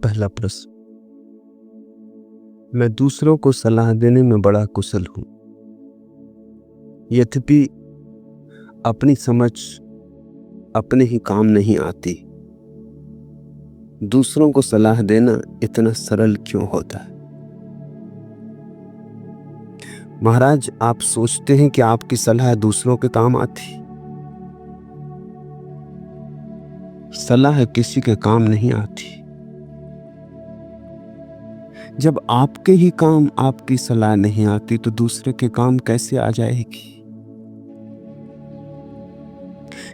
पहला प्रश्न, मैं दूसरों को सलाह देने में बड़ा कुशल हूं, यद्यपि अपनी समझ अपने ही काम नहीं आती। दूसरों को सलाह देना इतना सरल क्यों होता है? महाराज, आप सोचते हैं कि आपकी सलाह दूसरों के काम आती? सलाह किसी के काम नहीं आती। जब आपके ही काम आपकी सलाह नहीं आती तो दूसरे के काम कैसे आ जाएगी?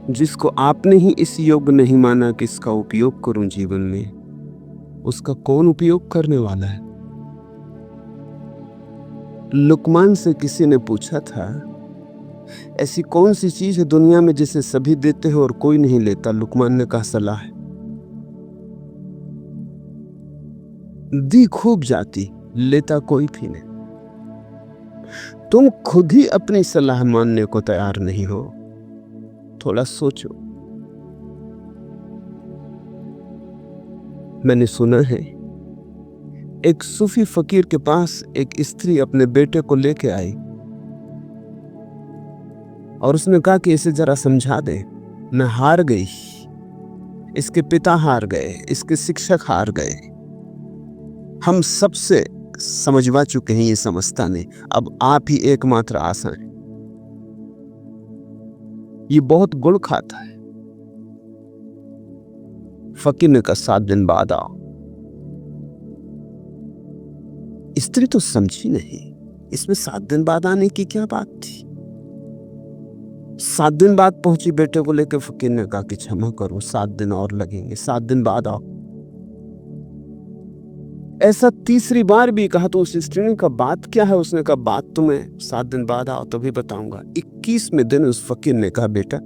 जिसको आपने ही इस योग्य नहीं माना कि इसका उपयोग करूं जीवन में, उसका कौन उपयोग करने वाला है? लुकमान से किसी ने पूछा था, ऐसी कौन सी चीज है दुनिया में जिसे सभी देते हैं और कोई नहीं लेता? लुकमान ने कहा, सलाह। दी खूब जाती, लेता कोई भी नहीं। तुम खुद ही अपनी सलाह मानने को तैयार नहीं हो। थोड़ा सोचो। मैंने सुना है एक सूफी फकीर के पास एक स्त्री अपने बेटे को लेके आई और उसने कहा कि इसे जरा समझा दे, मैं हार गई, इसके पिता हार गए, इसके शिक्षक हार गए, हम सबसे समझवा चुके हैं, ये समझता नहीं, अब आप ही एकमात्र आशा है। ये बहुत गुड़ खाता है। फकीर ने कहा, 7 दिन बाद आओ। स्त्री तो समझी नहीं, इसमें 7 दिन बाद आने की क्या बात थी। 7 दिन बाद पहुंची बेटे को लेकर। फकीर ने कहा कि क्षमा करो, 7 दिन और लगेंगे, 7 दिन बाद आओ। ऐसा तीसरी बार भी कहा तो उस स्त्री ने कहा, बात क्या है? उसने कहा, बात तुम्हें 7 दिन बाद आओ तभी बताऊंगा। 21वें दिन उस फकीर ने कहा, बेटा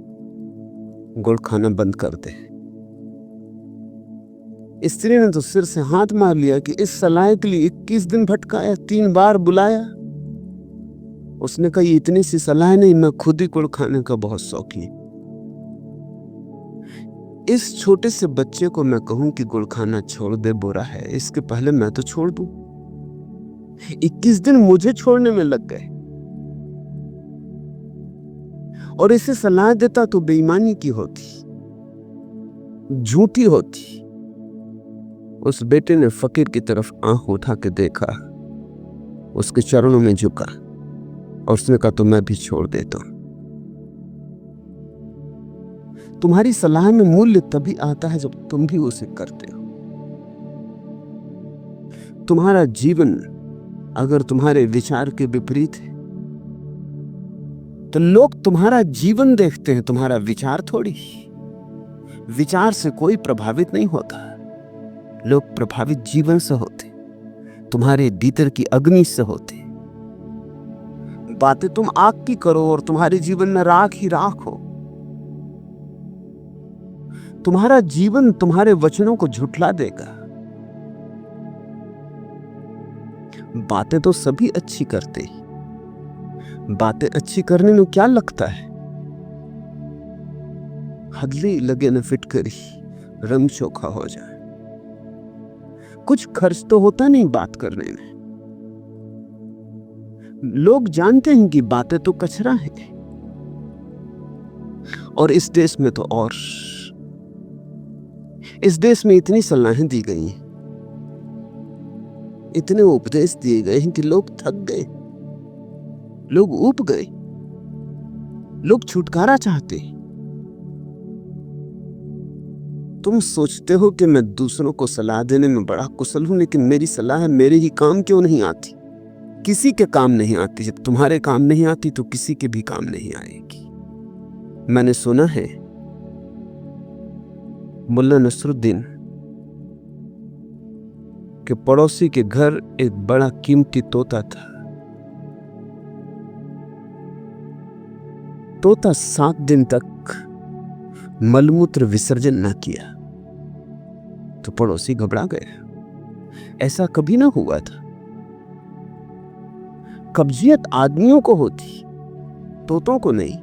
गुड़ खाना बंद कर दे। स्त्री ने तो सिर से हाथ मार लिया कि इस सलाह के लिए 21 दिन भटकाया, 3 बार बुलाया। उसने कहा, ये इतनी सी सलाह नहीं, मैं खुद ही गुड़ खाने का बहुत शौकीन। इस छोटे से बच्चे को मैं कहूं कि गुड़ खाना छोड़ दे, बुरा है, इसके पहले मैं तो छोड़ दूं। 21 दिन मुझे छोड़ने में लग गए और इसे सलाह देता तो बेईमानी की होती, झूठी होती। उस बेटे ने फकीर की तरफ आंख उठा के देखा, उसके चरणों में झुका और उसने कहा, तो मैं भी छोड़ देता हूं। तुम्हारी सलाह में मूल्य तभी आता है जब तुम भी उसे करते हो। तुम्हारा जीवन अगर तुम्हारे विचार के विपरीत है तो लोग तुम्हारा जीवन देखते हैं, तुम्हारा विचार थोड़ी। विचार से कोई प्रभावित नहीं होता, लोग प्रभावित जीवन से होते, तुम्हारे भीतर की अग्नि से होते। बातें तुम आग की करो और तुम्हारे जीवन में राख ही राख हो। तुम्हारा जीवन तुम्हारे वचनों को झुठला देगा। बातें तो सभी अच्छी करते, बातें अच्छी करने में क्या लगता है? हदली लगे न फिटकरी, रंग चोखा हो जाए। कुछ खर्च तो होता नहीं बात करने में। लोग जानते हैं कि बातें तो कचरा है, और इस देश में तो और। इस देश में इतनी सलाहें दी गई हैं, इतने उपदेश दिए गए हैं कि लोग थक गए, लोग ऊब गए, लोग छुटकारा चाहते हैं। तुम सोचते हो कि मैं दूसरों को सलाह देने में बड़ा कुशल हूं, लेकिन मेरी सलाह मेरे ही काम क्यों नहीं आती? किसी के काम नहीं आती। जब तुम्हारे काम नहीं आती तो किसी के भी काम नहीं आएगी। मैंने सुना है मुल्ला नसरुद्दीन के पड़ोसी के घर एक बड़ा कीमती तोता था। तोता 7 दिन तक मलमूत्र विसर्जन न किया तो पड़ोसी घबरा गए। ऐसा कभी ना हुआ था। कब्जियत आदमियों को होती, तोतों को नहीं।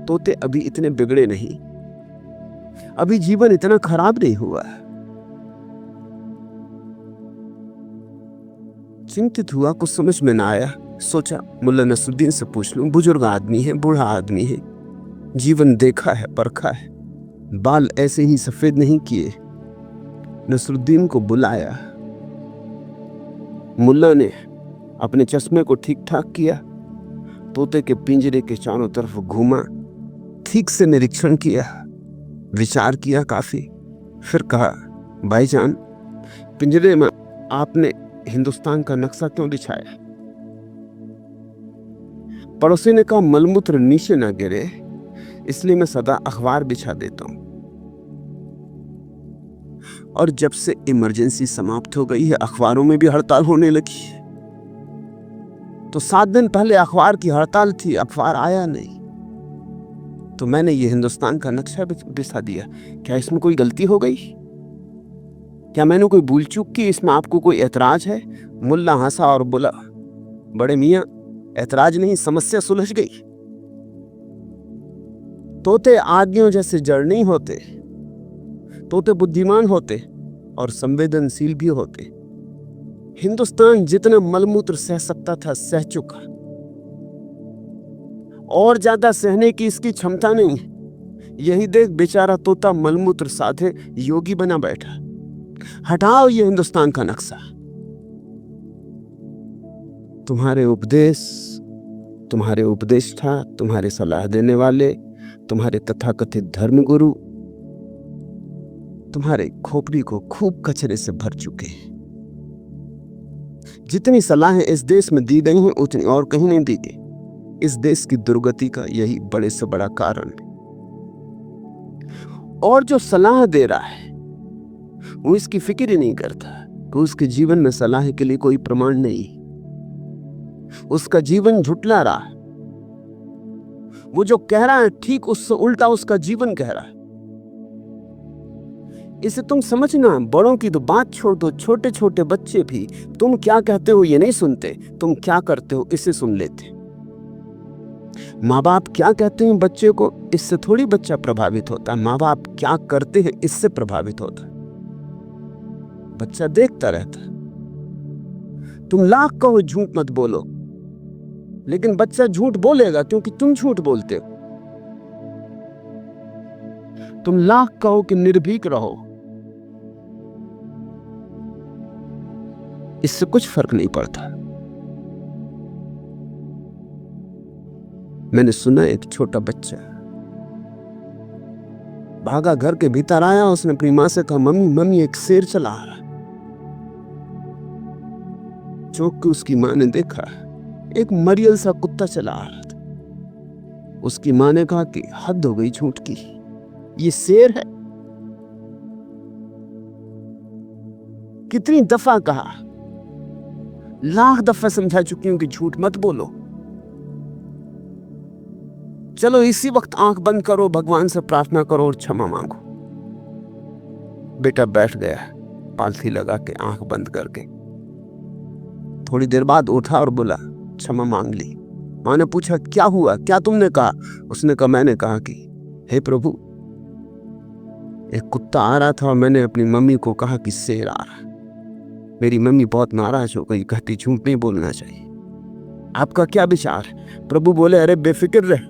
तोते अभी इतने बिगड़े नहीं, अभी जीवन इतना खराब नहीं हुआ। चिंतित हुआ, कुछ समझ में ना आया। सोचा मुल्ला नसरुद्दीन से पूछ लूं, बुजुर्ग आदमी है, बूढ़ा आदमी है, जीवन देखा है, परखा है, बाल ऐसे ही सफेद नहीं किए। नसरुद्दीन को बुलाया, मुल्ला ने अपने चश्मे को ठीक ठाक किया, तोते के पिंजरे के चारों तरफ घूमा, ठीक से निरीक्षण किया, विचार किया काफी, फिर कहा, भाईजान, पिंजरे में आपने हिंदुस्तान का नक्शा क्यों बिछाया? पड़ोसी ने कहा, मलमूत्र नीचे ना गिरे इसलिए मैं सदा अखबार बिछा देता हूं, और जब से इमरजेंसी समाप्त हो गई है अखबारों में भी हड़ताल होने लगी है। तो 7 दिन पहले अखबार की हड़ताल थी, अखबार आया नहीं, तो मैंने ये हिंदुस्तान का नक्शा बिछा दिया। क्या इसमें कोई गलती हो गई? क्या मैंने कोई भूल चूक की? इसमें आपको कोई ऐतराज है? मुल्ला हंसा और बोला, बड़े मियां, ऐतराज नहीं, समस्या सुलझ गई। तोते आदमियों जैसे जड़ नहीं होते, तोते बुद्धिमान होते और संवेदनशील भी होते। हिंदुस्तान जितना मलमूत्र सह सकता था सह चुका, और ज्यादा सहने की इसकी क्षमता नहीं। यही देख बेचारा तोता मलमूत्र साधे योगी बना बैठा। हटाओ ये हिंदुस्तान का नक्शा। तुम्हारे उपदेष्टा, तुम्हारे सलाह देने वाले, तुम्हारे तथाकथित धर्मगुरु तुम्हारे खोपड़ी को खूब कचरे से भर चुके हैं। जितनी सलाहें इस देश में दी गई हैं उतनी और कहीं नहीं दी गई। इस देश की दुर्गति का यही बड़े से बड़ा कारण है। और जो सलाह दे रहा है वो इसकी फिक्र ही नहीं करता कि उसके जीवन में सलाह के लिए कोई प्रमाण नहीं। उसका जीवन झुठला रहा है। वो जो कह रहा है ठीक उससे उल्टा उसका जीवन कह रहा है। इसे तुम समझना। बड़ों की तो बात छोड़ दो, छोटे छोटे बच्चे भी तुम क्या कहते हो ये नहीं सुनते, तुम क्या करते हो इसे सुन लेते। माँ बाप क्या कहते हैं बच्चे को, इससे थोड़ी बच्चा प्रभावित होता है। माँ बाप क्या करते हैं इससे प्रभावित होता है। बच्चा देखता रहता है। तुम लाख कहो झूठ मत बोलो, लेकिन बच्चा झूठ बोलेगा क्योंकि तुम झूठ बोलते हो। तुम लाख कहो कि निर्भीक रहो, इससे कुछ फर्क नहीं पड़ता। मैंने सुना एक छोटा बच्चा भागा, घर के भीतर आया, उसने अपनी मां से कहा, मम्मी मम्मी एक शेर चला आ रहा। चौंक के उसकी मां ने देखा एक मरियल सा कुत्ता चला आ रहा था। उसकी मां ने कहा कि हद हो गई झूठ की, ये शेर है। कितनी दफा कहा, लाख दफा समझा चुकी हूं कि झूठ मत बोलो। चलो इसी वक्त आंख बंद करो, भगवान से प्रार्थना करो और क्षमा मांगो। बेटा बैठ गया पालथी लगा के, आंख बंद करके। थोड़ी देर बाद उठा और बोला, क्षमा मांग ली। मां ने पूछा, क्या हुआ, क्या तुमने कहा? उसने कहा, मैंने कहा कि हे प्रभु, एक कुत्ता आ रहा था और मैंने अपनी मम्मी को कहा कि शेर आ रहा। मेरी मम्मी बहुत नाराज हो गई, कहती झूठ नहीं बोलना चाहिए। आपका क्या विचार? प्रभु बोले, अरे बेफिक्र रह,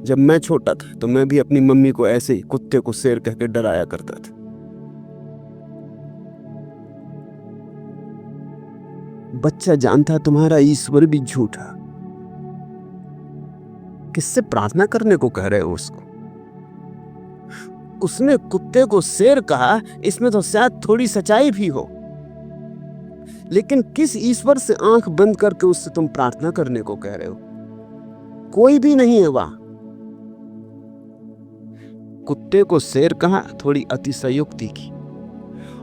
जब मैं छोटा था तो मैं भी अपनी मम्मी को ऐसे ही कुत्ते को शेर कह के डराया करता था। बच्चा जानता तुम्हारा ईश्वर भी झूठा। किससे प्रार्थना करने को कह रहे हो उसको? उसने कुत्ते को शेर कहा, इसमें तो शायद थोड़ी सच्चाई भी हो, लेकिन किस ईश्वर से आंख बंद करके उससे तुम प्रार्थना करने को कह रहे हो? कोई भी नहीं है वहां। कुत्ते को शेर कहा, थोड़ी अतिशयोक्ति की,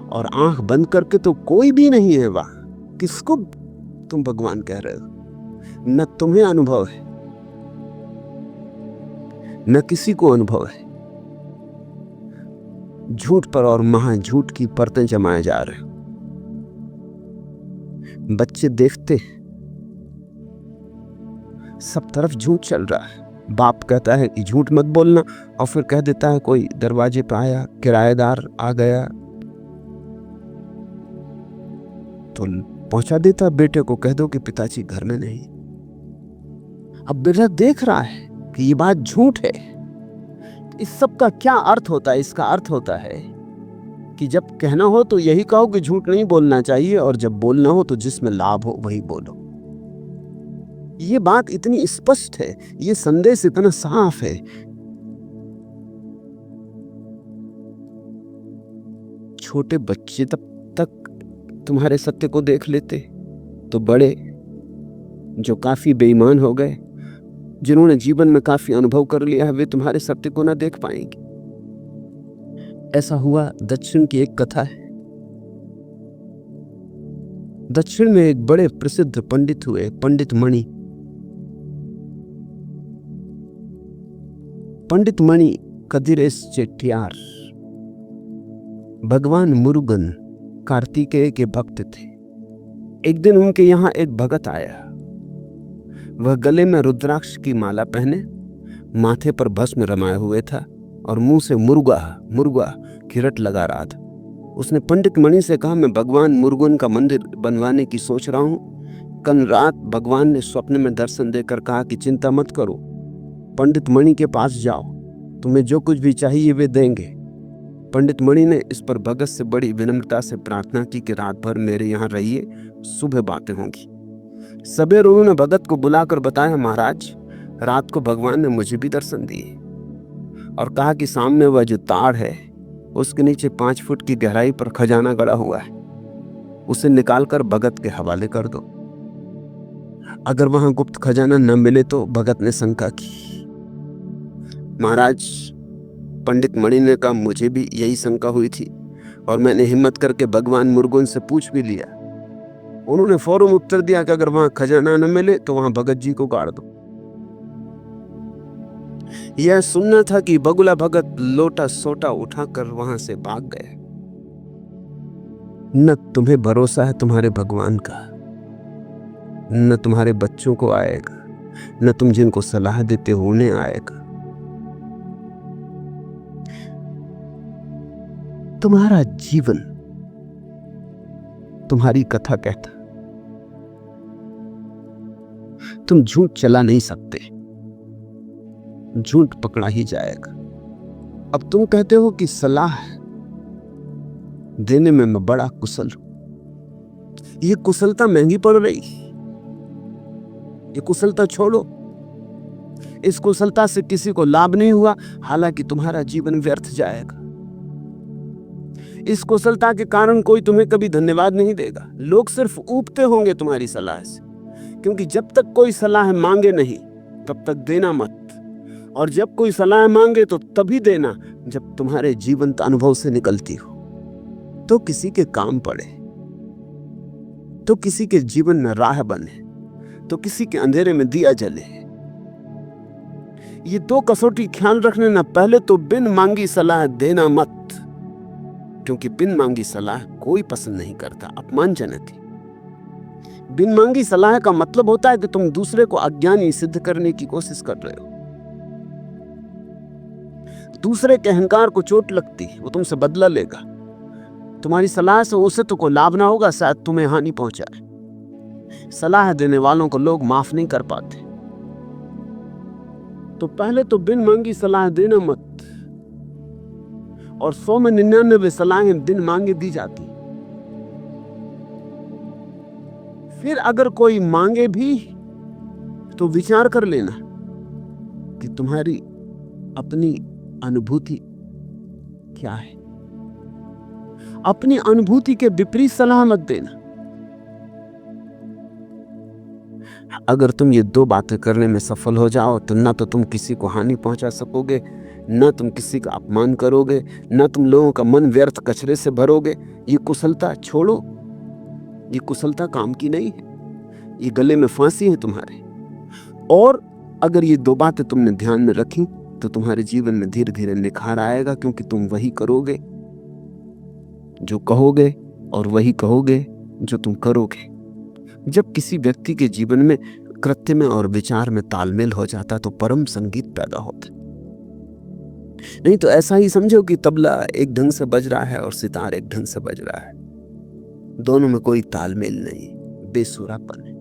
और आंख बंद करके तो कोई भी नहीं है वहां। किसको तुम भगवान कह रहे हो? न तुम्हें अनुभव है, न किसी को अनुभव है। झूठ पर और महाझूठ की परतें जमाए जा रहे हो। बच्चे देखते सब तरफ झूठ चल रहा है। बाप कहता है कि झूठ मत बोलना, और फिर कह देता है कोई दरवाजे पे आया, किराएदार आ गया, तो पहुंचा देता, बेटे को कह दो कि पिताजी घर में नहीं। अब बेटा देख रहा है कि ये बात झूठ है। इस सब का क्या अर्थ होता है? इसका अर्थ होता है कि जब कहना हो तो यही कहो कि झूठ नहीं बोलना चाहिए, और जब बोलना हो तो जिसमें लाभ हो वही बोलो। ये बात इतनी स्पष्ट है, ये संदेश इतना साफ है। छोटे बच्चे तब तक तुम्हारे सत्य को देख लेते, तो बड़े जो काफी बेईमान हो गए, जिन्होंने जीवन में काफी अनुभव कर लिया है, वे तुम्हारे सत्य को ना देख पाएंगे। ऐसा हुआ। दक्षिण की एक कथा है। दक्षिण में एक बड़े प्रसिद्ध पंडित हुए, पंडित मणि। पंडित मणि कदिरेश चेट्टियार भगवान मुरुगन कार्तिकेय के भक्त थे। एक दिन उनके यहां एक भगत आया। वह गले में रुद्राक्ष की माला पहने, माथे पर भस्म रमाए हुए था और मुंह से मुर्गा मुर्गा की रट लगा रहा था। उसने पंडित मणि से कहा, मैं भगवान मुरुगन का मंदिर बनवाने की सोच रहा हूं। कल रात भगवान ने स्वप्न में दर्शन देकर कहा कि चिंता मत करो, पंडित मणि के पास जाओ, तुम्हें जो कुछ भी चाहिए वे देंगे। पंडित मणि ने इस पर भगत से बड़ी विनम्रता से प्रार्थना की कि रात भर मेरे यहाँ रहिए, सुबह बातें होंगी। सवेरे उन्होंने भगत को बुलाकर बताया, महाराज रात को भगवान ने मुझे भी दर्शन दिए और कहा कि सामने वह जो ताड़ है उसके नीचे 5 फुट की गहराई पर खजाना गड़ा हुआ है, उसे निकालकर भगत के हवाले कर दो। अगर वहां गुप्त खजाना न मिले तो भगत ने शंका की। महाराज, पंडित मणि ने कहा, मुझे भी यही शंका हुई थी और मैंने हिम्मत करके भगवान मुरुगन से पूछ भी लिया। उन्होंने फौरन उत्तर दिया कि अगर वहां खजाना न मिले तो वहां भगत जी को गाड़ दो। यह सुनना था कि बगुला भगत लोटा सोटा उठाकर वहां से भाग गए। न तुम्हें भरोसा है तुम्हारे भगवान का, न तुम्हारे बच्चों को आएगा, न तुम जिनको सलाह देते हो उन्हें आएगा। तुम्हारा जीवन तुम्हारी कथा कहता, तुम झूठ चला नहीं सकते, झूठ पकड़ा ही जाएगा। अब तुम कहते हो कि सलाह देने में मैं बड़ा कुशल हूं। ये कुशलता महंगी पड़ रही, ये कुशलता छोड़ो। इस कुशलता से किसी को लाभ नहीं हुआ, हालांकि तुम्हारा जीवन व्यर्थ जाएगा। इस कुशलता के कारण कोई तुम्हें कभी धन्यवाद नहीं देगा। लोग सिर्फ ऊबते होंगे तुम्हारी सलाह से, क्योंकि जब तक कोई सलाह मांगे नहीं तब तक देना मत, और जब कोई सलाह मांगे तो तभी देना जब तुम्हारे जीवंत अनुभव से निकलती हो, तो किसी के काम पड़े, तो किसी के जीवन में राह बने, तो किसी के अंधेरे में दिया जले। ये 2 कसौटी ख्याल रखने ना। पहले तो बिन मांगी सलाह देना मत, क्योंकि बिन मांगी सलाह कोई पसंद नहीं करता, अपमानजनक है। बिन मांगी सलाह का मतलब होता है कि तुम दूसरे को अज्ञानी सिद्ध करने की कोशिश कर रहे हो। दूसरे के अहंकार को चोट लगती, वो तुमसे बदला लेगा। तुम्हारी सलाह से उसे तो कोई लाभ ना होगा, शायद तुम्हें हानि पहुंचाए। सलाह देने वालों को लोग माफ नहीं कर पाते। तो पहले तो बिन मांगी सलाह देना मत, और 100 में 99 सलाहें बिन मांगे दी जाती। फिर अगर कोई मांगे भी तो विचार कर लेना कि तुम्हारी अपनी अनुभूति क्या है। अपनी अनुभूति के विपरीत सलाह मत देना। अगर तुम ये 2 बातें करने में सफल हो जाओ तो न तो तुम किसी को हानि पहुंचा सकोगे, न तुम किसी का अपमान करोगे, न तुम लोगों का मन व्यर्थ कचरे से भरोगे। ये कुशलता छोड़ो, ये कुशलता काम की नहीं है, ये गले में फांसी है तुम्हारे। और अगर ये 2 बातें तुमने ध्यान में रखी तो तुम्हारे जीवन में धीरे धीरे निखार आएगा, क्योंकि तुम वही करोगे जो कहोगे और वही कहोगे जो तुम करोगे। जब किसी व्यक्ति के जीवन में कृत्य में और विचार में तालमेल हो जाता तो परम संगीत पैदा होता। नहीं तो ऐसा ही समझो कि तबला एक ढंग से बज रहा है और सितार एक ढंग से बज रहा है, दोनों में कोई तालमेल नहीं। बेसुरापन है।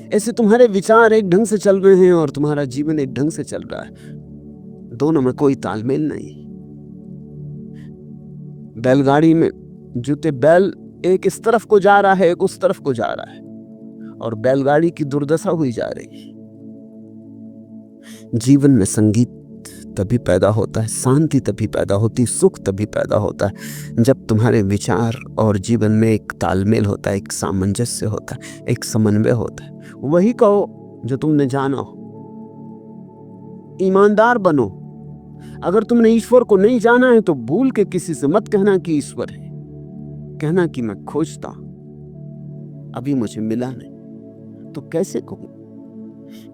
ऐसे तुम्हारे विचार एक ढंग से चल रहे हैं और तुम्हारा जीवन एक ढंग से चल रहा है, दोनों में कोई तालमेल नहीं। बैलगाड़ी में जुते बैल एक इस तरफ को जा रहा है, एक उस तरफ को जा रहा है, और बैलगाड़ी की दुर्दशा हुई जा रही है। जीवन में संगीत तभी पैदा होता है, शांति तभी पैदा होती, सुख तभी पैदा होता है जब तुम्हारे विचार और जीवन में एक तालमेल होता है, एक सामंजस्य होता है, एक समन्वय होता है। वही कहो जो तुमने जाना हो। ईमानदार बनो। अगर तुमने ईश्वर को नहीं जाना है तो भूल के किसी से मत कहना कि ईश्वर है, कहना कि मैं खोजता, अभी मुझे मिला नहीं। तो कैसे कहूं?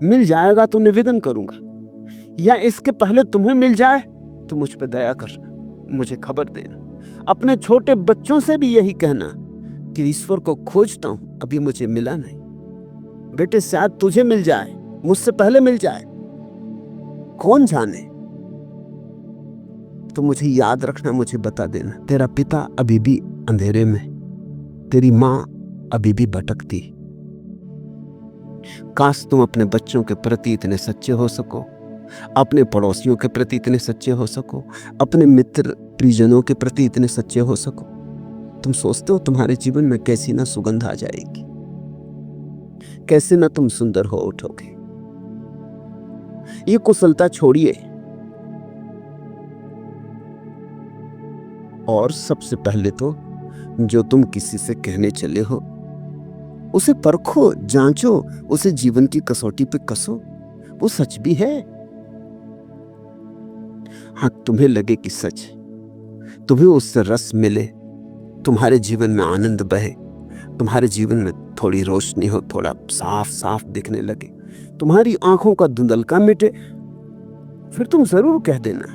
मिल जाएगा तो निवेदन करूंगा, या इसके पहले तुम्हें मिल जाए तो मुझ पे दया कर, मुझे खबर देना। अपने छोटे बच्चों से भी यही कहना कि ईश्वर को खोजता हूं, अभी मुझे मिला नहीं। बेटे शायद तुझे मिल जाए, मुझसे पहले मिल जाए, कौन जाने। तो मुझे याद रखना, मुझे बता देना। तेरा पिता अभी भी अंधेरे में, तेरी मां अभी भी भटकती। काश तुम अपने बच्चों के प्रति इतने सच्चे हो सको, अपने पड़ोसियों के प्रति इतने सच्चे हो सको, अपने मित्र परिजनों के प्रति इतने सच्चे हो सको। तुम सोचते हो तुम्हारे जीवन में कैसी ना सुगंध आ जाएगी, कैसे ना तुम सुंदर हो उठोगे। ये कुशलता छोड़िए और सबसे पहले तो जो तुम किसी से कहने चले हो उसे परखो, जांचो, उसे जीवन की कसौटी पे कसो, वो सच भी है। हाँ, तुम्हें लगे कि सच, तुम्हें उससे रस मिले, तुम्हारे जीवन में आनंद बहे, तुम्हारे जीवन में थोड़ी रोशनी हो, थोड़ा साफ साफ दिखने लगे, तुम्हारी आंखों का धुंधलका मिटे, फिर तुम जरूर कह देना।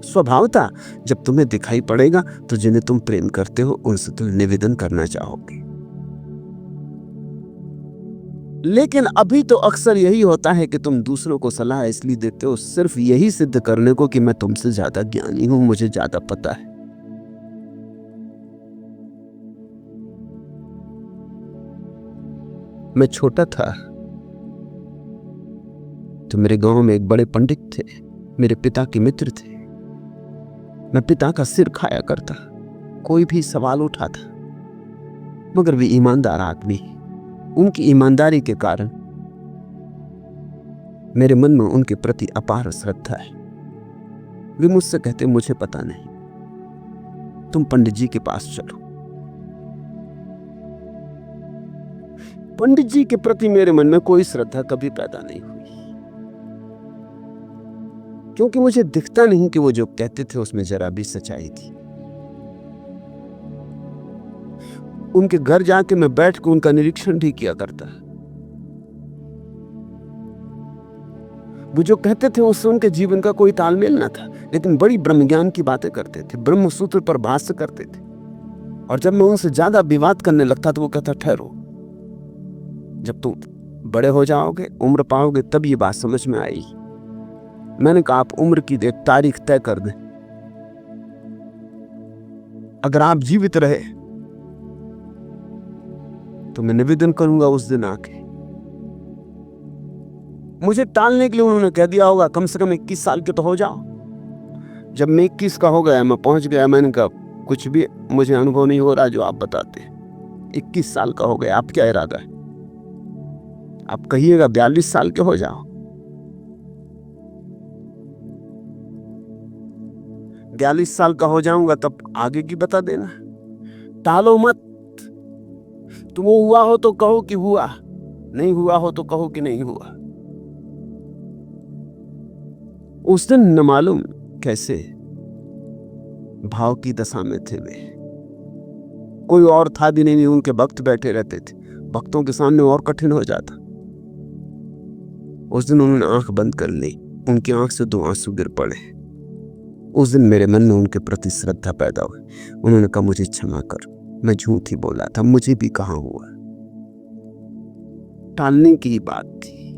स्वभावता जब तुम्हें दिखाई पड़ेगा तो जिन्हें तुम प्रेम करते हो उनसे तुम निवेदन करना चाहोगे। लेकिन अभी तो अक्सर यही होता है कि तुम दूसरों को सलाह इसलिए देते हो सिर्फ यही सिद्ध करने को कि मैं तुमसे ज्यादा ज्ञानी हूं, मुझे ज्यादा पता है। मैं छोटा था तो मेरे गांव में एक बड़े पंडित थे, मेरे पिता के मित्र थे। मैं पिता का सिर खाया करता, कोई भी सवाल उठाता, मगर वे ईमानदार आदमी, उनकी ईमानदारी के कारण मेरे मन में उनके प्रति अपार श्रद्धा है। वे मुझसे कहते, मुझे पता नहीं, तुम पंडित जी के पास चलो। पंडित जी के प्रति मेरे मन में कोई श्रद्धा कभी पैदा नहीं हुई, क्योंकि मुझे दिखता नहीं कि वो जो कहते थे उसमें जरा भी सच्चाई थी। उनके घर जाके मैं बैठ के उनका निरीक्षण भी किया करता। वो जो कहते थे उससे उनके जीवन का कोई तालमेल ना था, लेकिन बड़ी ब्रह्म ज्ञान की बातें करते थे, ब्रह्म सूत्र पर भाष्य करते थे। और जब मैं उनसे ज्यादा विवाद करने लगता तो वो कहता, ठहरो, जब तुम बड़े हो जाओगे, उम्र पाओगे, तब ये बात समझ में आएगी। मैंने कहा, आप उम्र की एक तारीख तय कर दें, अगर आप जीवित रहे तो मैं निवेदन करूंगा उस दिन आके। मुझे टालने के लिए उन्होंने कह दिया होगा कम से कम 21 साल के तो हो जाओ। जब मैं 21 का हो गया, मैं पहुंच गया, मैंने कहा कुछ भी मुझे अनुभव नहीं हो रहा जो आप बताते हैं। 21 साल का हो गया, आप क्या इरादा है? आप कहिएगा 42 साल के हो जाओ। 42 साल का हो जाऊंगा तब आगे की बता देना, टालो मत। तुम हुआ हो तो कहो कि हुआ, नहीं हुआ हो तो कहो कि नहीं हुआ। उस दिन न मालूम कैसे भाव की दशा में थे वे, कोई और था भी नहीं, उनके भक्त बैठे रहते थे, भक्तों के सामने और कठिन हो जाता। उस दिन उन्होंने आंख बंद कर ली, उनकी आंख से 2 आंसू गिर पड़े। उस दिन मेरे मन में उनके प्रति श्रद्धा पैदा हुई। उन्होंने कहा, मुझे क्षमा कर, मैं झूठ ही बोला था, मुझे भी कहां हुआ। टालने की ही बात थी।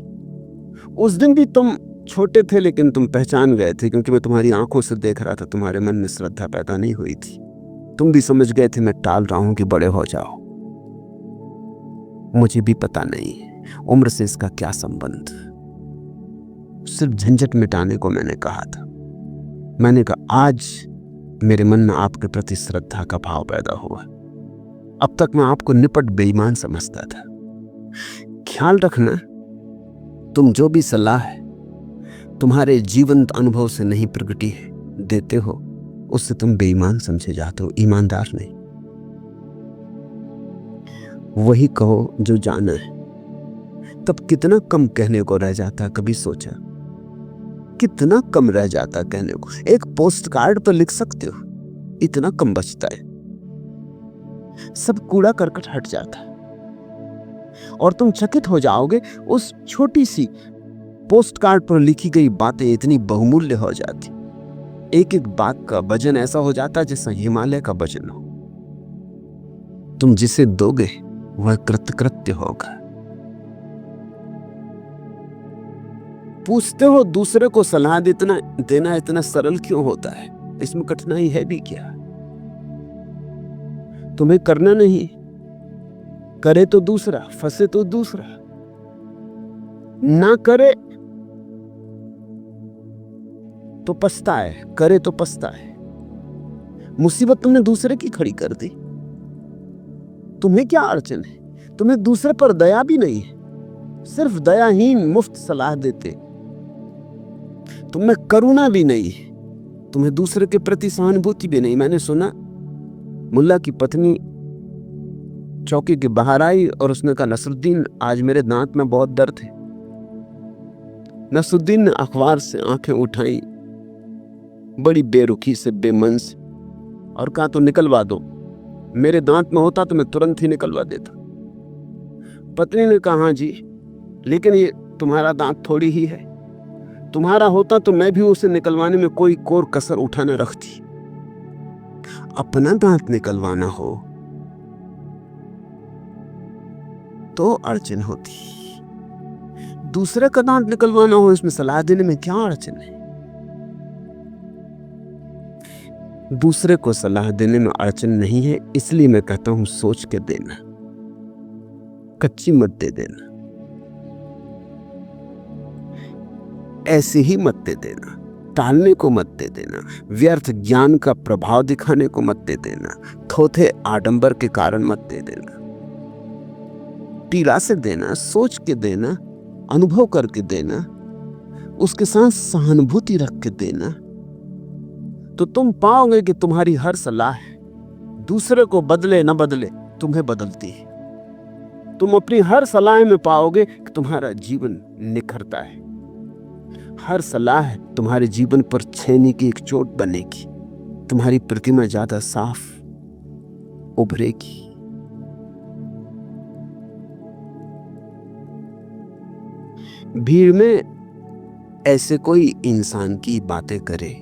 उस दिन भी तुम छोटे थे लेकिन तुम पहचान गए थे, क्योंकि मैं तुम्हारी आंखों से देख रहा था, तुम्हारे मन में श्रद्धा पैदा नहीं हुई थी। तुम भी समझ गए थे मैं टाल रहा हूं कि बड़े हो जाओ। मुझे भी पता नहीं उम्र से इसका क्या संबंध। सिर्फ झंझट मिटाने को मैंने कहा था। मैंने कहा आज मेरे मन में आपके प्रति श्रद्धा का भाव पैदा हुआ। अब तक मैं आपको निपट बेईमान समझता था। ख्याल रखना, तुम जो भी सलाह तुम्हारे जीवंत अनुभव से नहीं प्रगटी है देते हो, उससे तुम बेईमान समझे जाते हो, ईमानदार नहीं। वही कहो जो जाना है। तब कितना कम कहने को रह जाता, कभी सोचा? कितना कम रह जाता कहने को। एक पोस्ट कार्ड पर लिख सकते हो, इतना कम बचता है। सब कूड़ा करकट हट जाता है और तुम चकित हो जाओगे उस छोटी सी पोस्ट कार्ड पर लिखी गई बातें इतनी बहुमूल्य हो जाती। एक एक बात का वजन ऐसा हो जाता जैसा हिमालय का वजन हो। तुम जिसे दोगे वह कृतकृत्य होगा। पूछते हो दूसरे को सलाह देना इतना सरल क्यों होता है? इसमें कठिनाई है भी क्या? तुम्हें करना नहीं, करे तो दूसरा, फंसे तो दूसरा, ना करे तो पछताए, करे तो पछताए। मुसीबत तुमने दूसरे की खड़ी कर दी। तुम्हें क्या अड़चन है? तुम्हें दूसरे पर दया भी नहीं है, सिर्फ दयाहीन मुफ्त सलाह देते। तुम्हें करुणा भी नहीं है, तुम्हें दूसरे के प्रति सहानुभूति भी नहीं। मैंने सुना मुल्ला की पत्नी चौकी के बाहर आई और उसने कहा, नसरुद्दीन आज मेरे दांत में बहुत दर्द है। नसरुद्दीन ने अखबार से आंखें उठाई बड़ी बेरुखी से, बेमन से, और कहा तो निकलवा दो। मेरे दांत में होता तो मैं तुरंत ही निकलवा देता। पत्नी ने कहा, हाँ जी, लेकिन ये तुम्हारा दांत थोड़ी ही है। तुम्हारा होता तो मैं भी उसे निकलवाने में कोई कोर कसर उठा न रखती। अपना दांत निकलवाना हो तो अड़चन होती, दूसरे का दांत निकलवाना हो इसमें सलाह देने में क्या अड़चन है? दूसरे को सलाह देने में अड़चन नहीं है, इसलिए मैं कहता हूं सोच के देना, कच्ची मत दे देना, ऐसे ही मत दे देना, टालने को मत दे देना, व्यर्थ ज्ञान का प्रभाव दिखाने को मत दे देना, थोथे आडंबर के कारण मत दे देना। पीड़ा से देना, सोच के देना, अनुभव करके देना, उसके साथ सहानुभूति रख के देना, तो तुम पाओगे कि तुम्हारी हर सलाह दूसरे को बदले न बदले तुम्हें बदलती है। तुम अपनी हर सलाह में पाओगे कि तुम्हारा जीवन निखरता है। हर सलाह तुम्हारे जीवन पर छेनी की एक चोट बनेगी, तुम्हारी प्रतिमा ज्यादा साफ उभरेगी। भीड़ में ऐसे कोई इंसान की बातें करे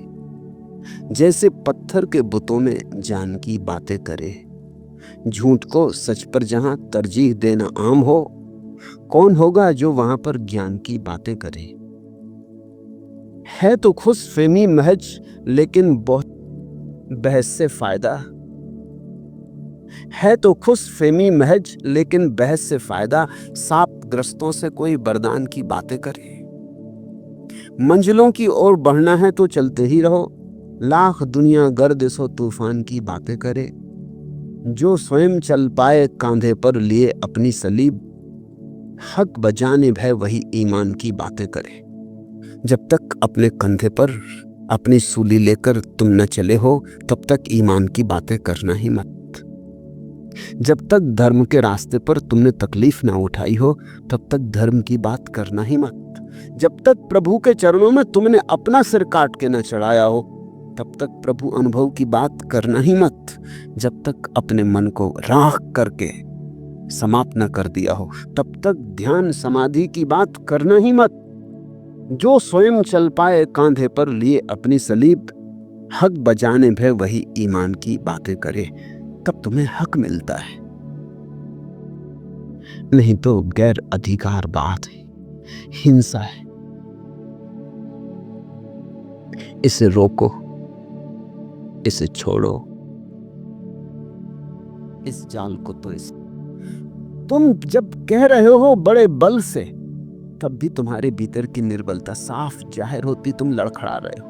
जैसे पत्थर के बुतों में जान की बातें करे। झूठ को सच पर जहां तरजीह देना आम हो, कौन होगा जो वहां पर ज्ञान की बातें करे। है तो खुश फहमी महज लेकिन बहुत बहस से फायदा। है तो खुश फहमी महज लेकिन बहस से फायदा। साप ग्रस्तों से कोई वरदान की बातें करे। मंजिलों की ओर बढ़ना है तो चलते ही रहो, लाख दुनिया गर्द सो तूफान की बातें करे। जो स्वयं चल पाए कांधे पर लिए अपनी सलीब, हक बजाने भय वही ईमान की बातें करे। जब तक अपने कंधे पर अपनी सूली लेकर तुम न चले हो, तब तक ईमान की बातें करना ही मत। जब तक धर्म के रास्ते पर तुमने तकलीफ ना उठाई हो, तब तक धर्म की बात करना ही मत। जब तक प्रभु के चरणों में तुमने अपना सिर काट के न चढ़ाया हो, तब तक प्रभु अनुभव की बात करना ही मत। जब तक अपने मन को राख करके समाप्त न कर दिया हो, तब तक ध्यान समाधि की बात करना ही मत। जो स्वयं चल पाए कांधे पर लिए अपनी सलीब, हक बजाने भय वही ईमान की बातें करे। तब तुम्हें हक मिलता है, नहीं तो गैर अधिकार बात है, हिंसा है। इसे रोको, इसे छोड़ो, इस जाल को तो तुम जब कह रहे हो बड़े बल से, तब भी तुम्हारे भीतर की निर्बलता साफ जाहिर होती, तुम लड़खड़ा रहे हो।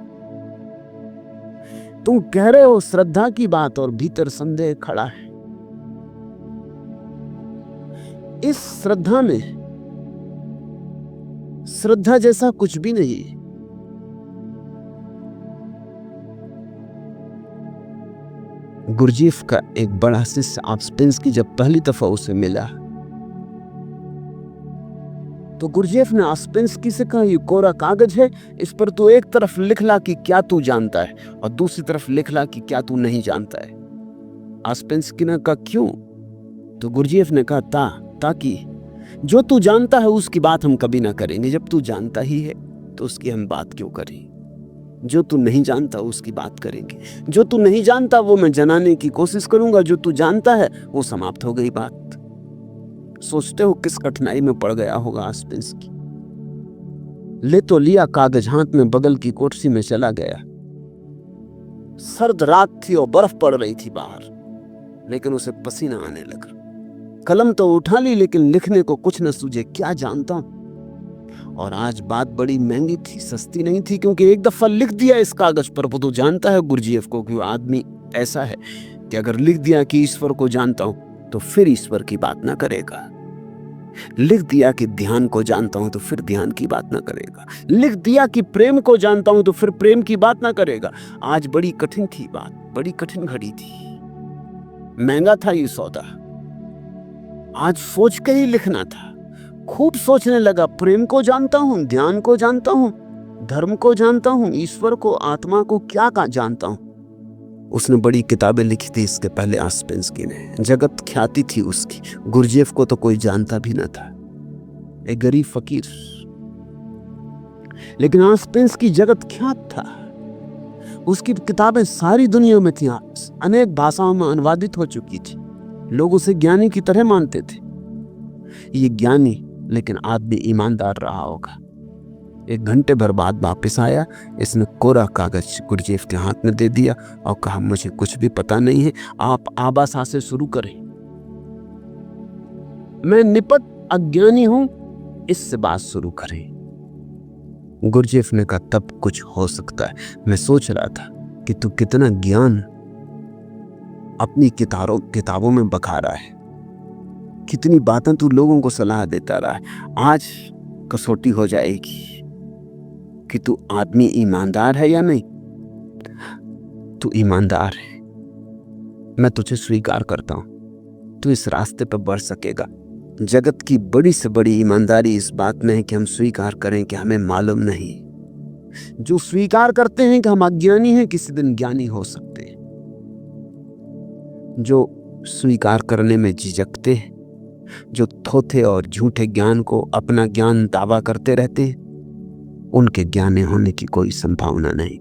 तुम कह रहे हो श्रद्धा की बात और भीतर संदेह खड़ा है। इस श्रद्धा में श्रद्धा जैसा कुछ भी नहीं। गुरजीफ का एक बड़ा शिष्य ऑस्पेंस्की जब पहली दफा उसे मिला तो गुरजीफ ने ऑस्पेंस्की से कहा, ये कोरा कागज है, इस पर तू एक तरफ लिख ला कि क्या तू जानता है और दूसरी तरफ लिख ला कि क्या तू नहीं जानता है। ऑस्पेंस्की ने कहा, क्यों? तो गुरजीफ ने कहा, ताकि जो तू जानता है उसकी बात हम कभी ना करेंगे। जब तू जानता ही है तो उसकी हम बात क्यों करें? जो तू नहीं जानता उसकी बात करेंगे। जो तू नहीं जानता वो मैं जनाने की कोशिश करूंगा, जो तू जानता है वो समाप्त हो गई बात। सोचते हो किस कठिनाई में पड़ गया होगा ऑस्पेंस्की। ले तो लिया कागज हाथ में, बगल की कुर्सी में चला गया। सर्द रात थी और बर्फ पड़ रही थी बाहर, लेकिन उसे पसीना आने लगा। कलम तो उठा ली, लेकिन लिखने को कुछ न सूझे। क्या जानता हूं? और आज बात बड़ी महंगी थी, सस्ती नहीं थी, क्योंकि एक दफा लिख दिया इस कागज पर। वो तो जानता है गुरजीएफ को कि वो आदमी ऐसा है कि अगर लिख दिया कि ईश्वर को जानता हूं तो फिर ईश्वर की बात ना करेगा। लिख दिया कि ध्यान को जानता हूं तो फिर ध्यान की बात ना करेगा। लिख दिया कि प्रेम को जानता हूं तो फिर प्रेम की बात ना करेगा। आज बड़ी कठिन थी बात, बड़ी कठिन घड़ी थी, महंगा था ये सौदा। आज सोच के ही लिखना था। खूब सोचने लगा, प्रेम को जानता हूं, ध्यान को जानता हूं, धर्म को जानता हूं, ईश्वर को, आत्मा को क्या जानता हूं। उसने बड़ी किताबें लिखी थी इसके पहले ऑस्पेंस्की ने। जगत ख्याति थी उसकी। गुरजीएफ को तो कोई जानता भी न था, एक गरीब फकीर। लेकिन ऑस्पेंस्की जगत ख्यात था। उसकी किताबें सारी दुनिया में थी, अनेक भाषाओं में अनुवादित हो चुकी थी। लोग उसे ज्ञानी की तरह मानते थे। ये ज्ञानी लेकिन आदमी ईमानदार रहा होगा। एक घंटे भर बाद वापस आया। इसने कोरा कागज गुरजीएफ के हाथ में दे दिया और कहा, मुझे कुछ भी पता नहीं है, आप आबासा से शुरू करें। मैं निपट अज्ञानी हूं, इससे बात शुरू करें। गुरजीएफ ने कहा, तब कुछ हो सकता है। मैं सोच रहा था कि तू कितना ज्ञान अपनी किताबों में बखा रहा है, कितनी बातें तू लोगों को सलाह देता रहा है। आज कसौटी हो जाएगी कि तू आदमी ईमानदार है या नहीं। तू ईमानदार है, मैं तुझे स्वीकार करता हूं। तू इस रास्ते पर बढ़ सकेगा। जगत की बड़ी से बड़ी ईमानदारी इस बात में है कि हम स्वीकार करें कि हमें मालूम नहीं। जो स्वीकार करते हैं कि हम अज्ञानी हैं, किसी दिन ज्ञानी हो सकते हैं। जो स्वीकार करने में झिझकते हैं, जो थोथे और झूठे ज्ञान को अपना ज्ञान दावा करते रहते हैं, उनके ज्ञानी होने की कोई संभावना नहीं।